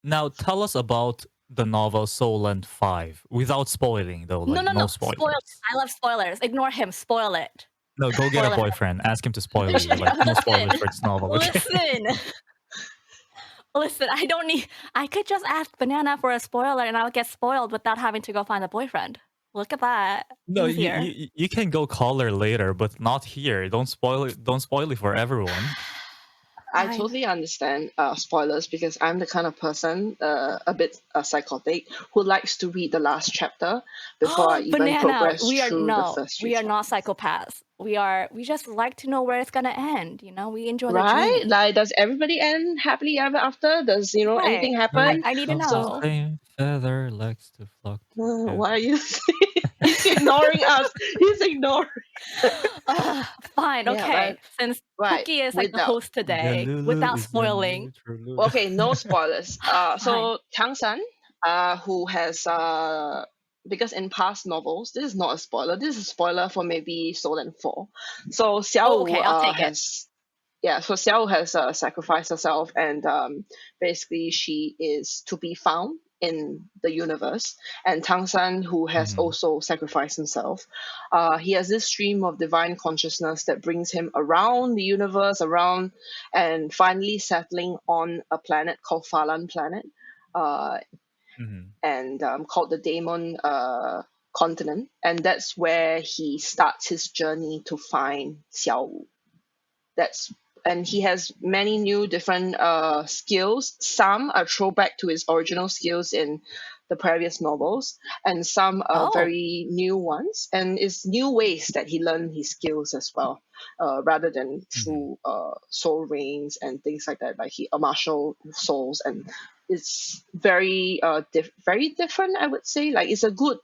Now tell us about the novel Soulland 5 without spoiling though, No, like no, no no. Spoil it. spoilers. I love spoilers. Ignore him. Spoil it. No, go get a Spoil it. boyfriend. Ask him to spoil you. Like no spoilers for this novel, okay? Listen. Listen, I don't need. I could just ask Banana for a spoiler and I'll get spoiled without having to go find a boyfriend. Look at that. No, Easier. you can go call her later, but not here. Don't spoil it. Don't spoil it for everyone. I Fine. totally understand spoilers because I'm the kind of person, a bit psychotic, who likes to read the last chapter before I even Banana, progress we are through the no, first few we are not chapters. psychopaths. We just like to know where it's gonna end. You know, we enjoy the Right? journey. Like, does everybody end happily ever after? Does Right. anything happen? I need to Of know. the same feather likes to flock together. Why are you? He's ignoring us. He's ignoring. Fine, Yeah, okay. Since Right. Cookie is like the Without. host today, Delulu without is the spoiling. neutral Lulu. Okay, no spoilers. Fine. So Changsan, who has because in past novels, this is not a spoiler. This is a spoiler for maybe Soul 4. So Xiao Oh, okay, I'll take it. has so Xiao has sacrificed herself, and basically she is to be found in the universe. And Tang San, who has also sacrificed himself, he has this stream of divine consciousness that brings him around the universe, around, and finally settling on a planet called Falan Planet, and called the Daemon continent. And that's where he starts his journey to find Xiao Wu. And he has many new different skills. Some are throwback to his original skills in the previous novels, and some are very new ones. And it's new ways that he learned his skills as well, rather than through soul reigns and things like that. Like he martial souls, and it's very very different. I would say, like it's a good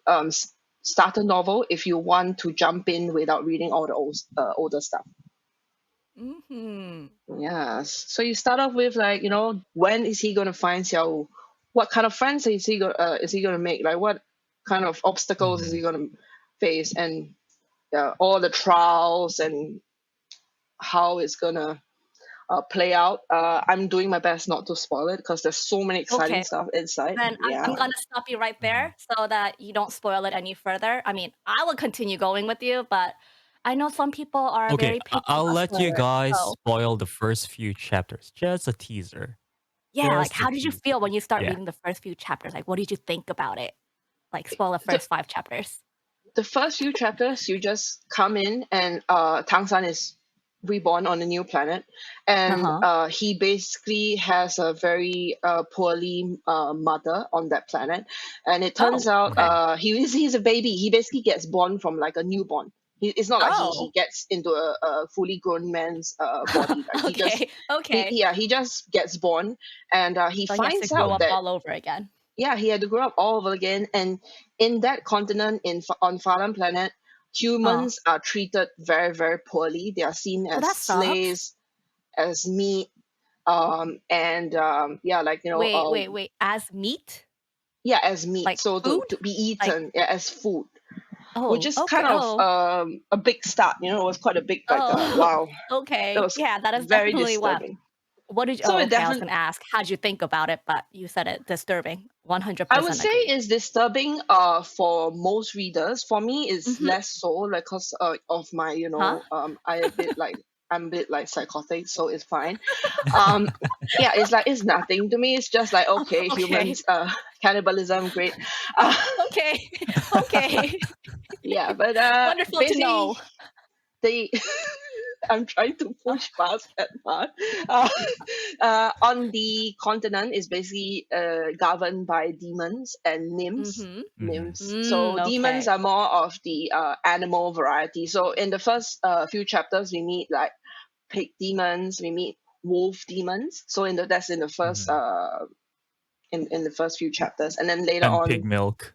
starter novel if you want to jump in without reading all the older stuff. Yes. So you start off with like, when is he gonna find Xiao Wu? What kind of friends is he gonna make? Like what kind of obstacles is he gonna face? And all the trials and how it's gonna play out. I'm doing my best not to spoil it because there's so many exciting stuff inside. Then I'm gonna stop you right there so that you don't spoil it any further. I mean, I will continue going with you, but I know some people are Okay, very picky I'll about let you spoilers, guys so spoil the first few chapters. Just a teaser. yeah, like Just a how did you teaser. feel when you start Yeah. reading the first few chapters? Like what did you think about it? Like spoil the first 5 chapters. The first few chapters, you just come in and Tang San is reborn on a new planet, and he basically has a very poorly mother on that planet, and it turns out he's a baby. He basically gets born from like a newborn. It's not like he gets into a fully grown man's body. Like he just gets born, and he So he has finds to grow out up that all over again. he had to grow up all over again. And in that continent, on Falan Planet, humans are treated very, very poorly. They are seen as that sucks. slaves, as meat, Wait, as meat? Yeah, as meat. Like so food? to be eaten, as food. Which is okay. kind of a big start. It was quite a big, wow. Okay. It was that is very definitely wow. disturbing. What did you? So I was gonna ask, how did you think about it? But you said it disturbing. 100%. I would say it's disturbing for most readers. For me, it's less so, like because of my I'm a bit like psychotic, so it's fine. It's nothing to me. It's just like okay. Humans, cannibalism, great. Okay. Yeah, but wonderful to know. I'm trying to push past that part. On the continent is basically governed by demons and nymphs. So demons are more of the animal variety. So in the first few chapters, we meet like pig demons, we meet wolf demons. So that's in the first in the first few chapters, and then later on pig milk.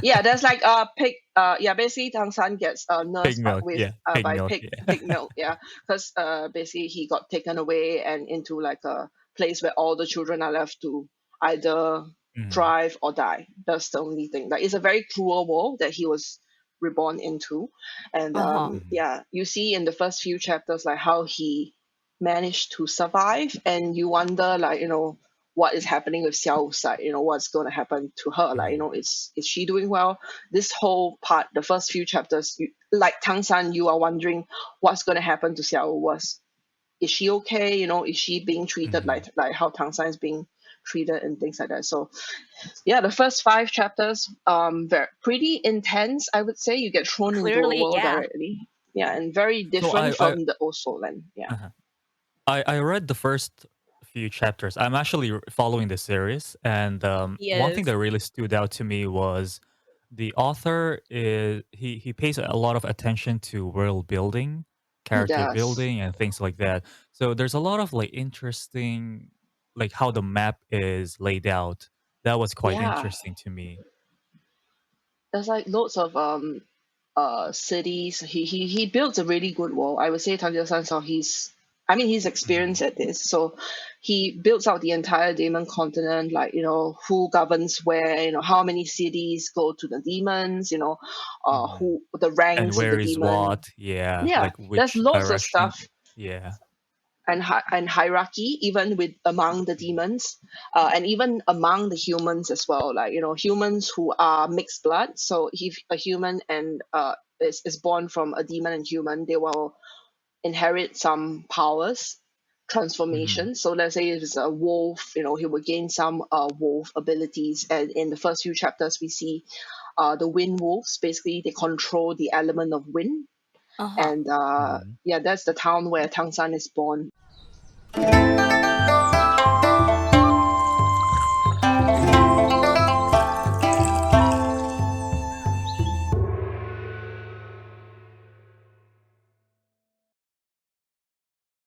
there's like pig. Basically Tang San gets nursed pig milk. Yeah, because basically he got taken away and into like a place where all the children are left to either thrive or die. That's the only thing. Like it's a very cruel world that he was reborn into, and you see in the first few chapters like how he managed to survive, and you wonder like what is happening with Xiao's side, what's going to happen to her. Like, Mhm. is she doing well? This whole part, the first few chapters, like Tang San, you are wondering what's going to happen to Xiao. Is she okay? Is she being treated Mhm. like how Tang San is being treated and things like that. So yeah, the first 5 chapters, very pretty intense, I would say. You get thrown into a Clearly, world yeah. directly. Yeah, and very So different from the Old Soul Land. Yeah. uh I read the first few chapters. I'm actually following the series, and He one thing is. that really stood out to me was the author is he pays a lot of attention to world building, He character does. building, and things like that. So there's a lot of like interesting, like how the map is laid out. That was quite Yeah. interesting to me. There's like loads of cities. He builds a really good wall. I would say Tanjiro Sansao, he's Mhm. experienced at this. So he builds out the entire demon continent, like, who governs where, how many cities go to the demons, Mhm. who the And ranks of the where is demon. what? Yeah, Yeah, like there's which loads of direction? stuff, Yeah. and hierarchy even with among the Mhm. demons, and even among the humans as well, like, humans who are mixed blood. So if a human and is born from a demon and human, they will inherit some powers, Mhm. transformation. So let's say if it's a wolf, he will gain some wolf abilities. And in the first few chapters we see the wind wolves. Basically they control the element of wind. Uh huh. And Mhm. yeah, that's the town where Tang San is born.